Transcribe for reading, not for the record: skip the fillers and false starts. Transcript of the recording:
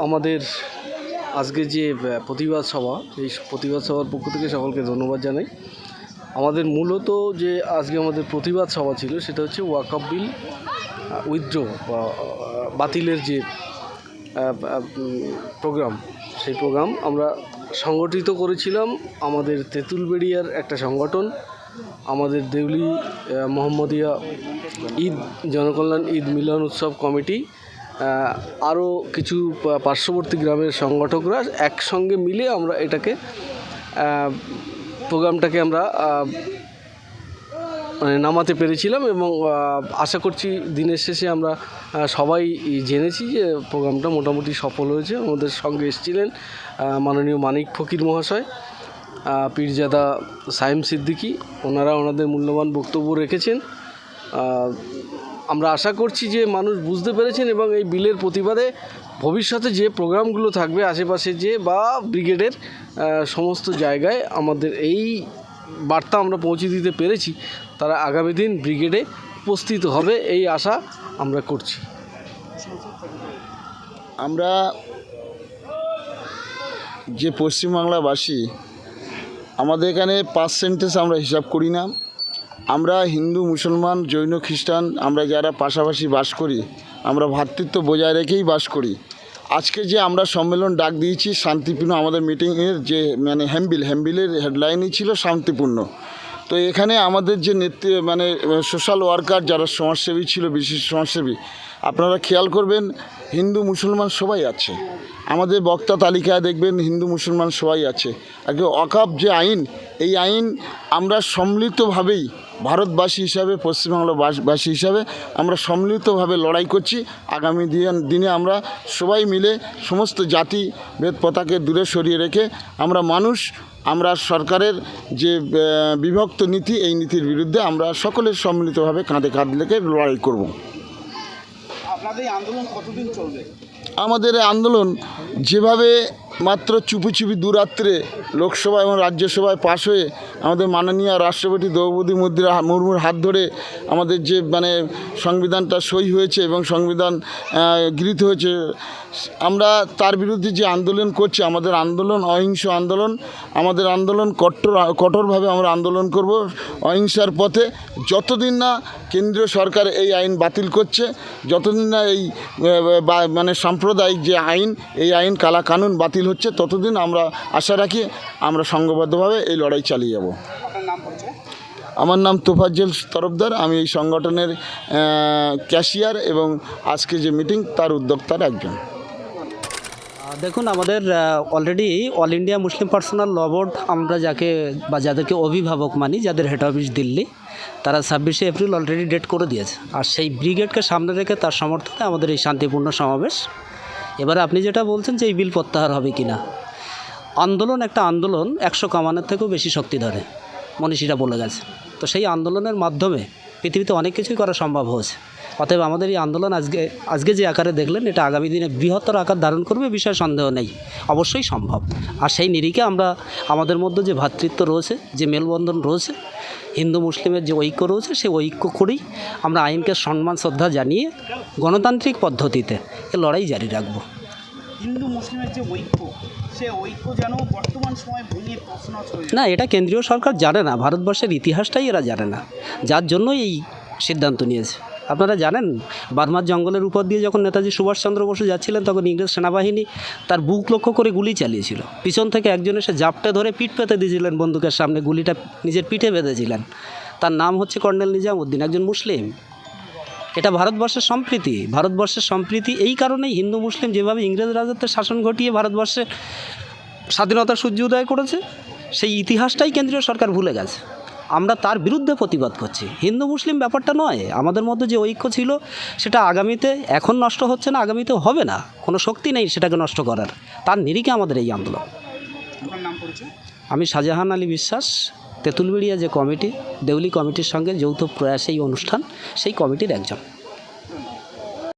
আমাদের আজকে যে প্রতিবাদ সভা, এই প্রতিবাদ সভার পক্ষ থেকে সকলকে ধন্যবাদ জানাই। আমাদের মূলত যে আজকে আমাদের প্রতিবাদ সভা ছিল সেটা হচ্ছে ওয়াকফ বিল উইথড্র বা বাতিলের যে প্রোগ্রাম, সেই প্রোগ্রাম আমরা সংগঠিত করেছিলাম। আমাদের তেঁতুলবেড়িয়ার একটা সংগঠন, আমাদের দেউলি মোহাম্মদিয়া ঈদ জনকল্যাণ ঈদ মিলন উৎসব কমিটি, আরও কিছু পার্শ্ববর্তী গ্রামের সংগঠকরা একসঙ্গে মিলে আমরা এটাকে প্রোগ্রামটাকে আমরা মানে নামাতে পেরেছিলাম এবং আশা করছি দিনের শেষে আমরা সবাই জেনেছি যে প্রোগ্রামটা মোটামুটি সফল হয়েছে। আমাদের সঙ্গে এসেছিলেন মাননীয় মানিক ফকির মহাশয়, পীরজাদা সাইম সিদ্দিকী, ওনারা ওনাদের মূল্যবান বক্তব্য রেখেছেন। আমরা আশা করছি যে মানুষ বুঝতে পেরেছেন এবং এই বিলের প্রতিবাদে ভবিষ্যতে যে প্রোগ্রামগুলো থাকবে আশেপাশে যে বা ব্রিগেডের সমস্ত জায়গায় আমাদের এই বার্তা আমরা পৌঁছে দিতে পেরেছি, তারা আগামী দিন ব্রিগেডে উপস্থিত হবে এই আশা আমরা করছি। আমরা যে পশ্চিমবাংলাবাসী, আমাদের এখানে পার্সেন্টেজ আমরা হিসাব করি না। আমরা হিন্দু, মুসলমান, জৈন, খ্রিস্টান, আমরা যারা পাশাপাশি বাস করি, আমরা ভ্রাতৃত্ব বজায় রেখেই বাস করি। আজকে যে আমরা সম্মেলন ডাক দিয়েছি শান্তিপূর্ণ, আমাদের মিটিংয়ের যে মানে হ্যাম্বিলের হেডলাইনই ছিল শান্তিপূর্ণ। তো এখানে আমাদের যে সোশ্যাল ওয়ার্কার যারা সমাজসেবী ছিল, বিশেষ সমাজসেবী, আপনারা খেয়াল করবেন হিন্দু মুসলমান সবাই আছে। আমাদের বক্তা তালিকায় দেখবেন হিন্দু মুসলমান সবাই আছে। আর ওয়াকফ যে আইন, এই আইন আমরা সম্মিলিতভাবেই ভারতবাসী হিসাবে, পশ্চিমবাংলাবাসী হিসাবে আমরা সম্মিলিতভাবে লড়াই করছি। আগামী দিনে আমরা সবাই মিলে সমস্ত জাতি ভেদ পতাকে দূরে সরিয়ে রেখে আমরা সরকারের যে বিভক্ত নীতি, এই নীতির বিরুদ্ধে আমরা সকলের সম্মিলিতভাবে কাঁধে কাঁধ লেগে লড়াই করব। আপনাদের আন্দোলন কতদিন চলবে? আমাদের আন্দোলন যেভাবে মাত্র চুপি চুপি দুরাত্রে লোকসভা এবং রাজ্যসভায় পাশ হয়ে আমাদের মাননীয় রাষ্ট্রপতি দ্রৌপদী মুর্মুর হাত ধরে আমাদের যে সংবিধানটা সই হয়েছে এবং সংবিধান গৃহীত হয়েছে, আমরা তার বিরুদ্ধে যে আন্দোলন করছি, আমাদের আন্দোলন অহিংস আন্দোলন। আমাদের আন্দোলন কঠোরভাবে আমরা আন্দোলন করব অহিংসার পথে। যতদিন না কেন্দ্রীয় সরকার এই আইন বাতিল করছে, যতদিন না এই সাম্প্রদায়িক যে আইন, এই আইন কালা কানুন বাতিল হচ্ছে, ততদিন আমরা আশা রাখি আমরা সংঘবদ্ধভাবে এই লড়াই চালিয়ে যাব। আমার নাম তোফাজ্জল তরফদার, আমি এই সংগঠনের ক্যাশিয়ার এবং আজকে যে মিটিং তার উদ্যোক্তার একজন। দেখুন, আমাদের already all India Muslim personal law board, আমরা যাদেরকে অভিভাবক মানি, যাদের হেড অফিস দিল্লি, তারা 26শে এপ্রিল অলরেডি ডেট করে দিয়েছে। আর সেই ব্রিগেডকে সামনে রেখে তার সমর্থনে আমাদের এই শান্তিপূর্ণ সমাবেশ। এবারে আপনি যেটা বলছেন যে এই বিল প্রত্যাহার হবে কি না, একটা আন্দোলন 100 কামানের থেকেও বেশি শক্তি ধরে, মনীষীরা বলে গেছে। তো সেই আন্দোলনের মাধ্যমে পৃথিবীতে অনেক কিছুই করা সম্ভব হয়েছে। অতএব আমাদের এই আন্দোলন আজকে যে আকারে দেখলেন, এটা আগামী দিনে বৃহত্তর আকার ধারণ করবে, বিষয়ে সন্দেহ নেই, অবশ্যই সম্ভব। আর সেই নিরিখে আমরা আমাদের মধ্যে যে ভ্রাতৃত্ব রয়েছে, যে মেলবন্ধন রয়েছে, হিন্দু মুসলিমের যে ঐক্য রয়েছে, সেই ঐক্য করেই আমরা আইনকে সম্মান শ্রদ্ধা জানিয়ে গণতান্ত্রিক পদ্ধতিতে এ লড়াই জারি রাখব। হিন্দু মুসলিমের যে ঐক্য, সে ঐক্য যেন বর্তমান সময় ভেঙে তছনছ হয়ে যায়। না, এটা কেন্দ্রীয় সরকার জানে না, ভারতবর্ষের ইতিহাসটাই এরা জানে না, যার জন্যই এই সিদ্ধান্ত নিয়েছে। আপনারা জানেন, বার্মার জঙ্গলের উপর দিয়ে যখন নেতাজি সুভাষচন্দ্র বসু যাচ্ছিলেন, তখন ইংরেজ সেনাবাহিনী তার বুক লক্ষ্য করে গুলি চালিয়েছিল। পিছন থেকে একজন এসে জাপটে ধরে পিঠ পেতে দিয়েছিলেন বন্দুকের সামনে, গুলিটা নিজের পিঠে বেঁধেছিলেন। তার নাম হচ্ছে কর্নেল নিজামউদ্দিন, একজন মুসলিম। এটা ভারতবর্ষের সম্প্রীতি। এই কারণেই হিন্দু মুসলিম যেভাবে ইংরেজ রাজত্বের শাসন ঘটিয়ে ভারতবর্ষের স্বাধীনতার সূর্য উদয় করেছে, সেই ইতিহাসটাই কেন্দ্রীয় সরকার ভুলে গেছে। আমরা তার বিরুদ্ধে প্রতিবাদ করছি। হিন্দু মুসলিম ব্যাপারটা নয়, আমাদের মধ্যে যে ঐক্য ছিল সেটা এখন নষ্ট হচ্ছে না, আগামীতেও হবে না। কোনো শক্তি নেই সেটাকে নষ্ট করার। তার নিরিখে আমাদের এই আন্দোলন। আমি শাহজাহান আলী বিশ্বাস, তেঁতুলবেড়িয়া যে কমিটি, দেউলি কমিটির সঙ্গে যৌথ প্রয়াসে এই অনুষ্ঠান, সেই কমিটির একজন।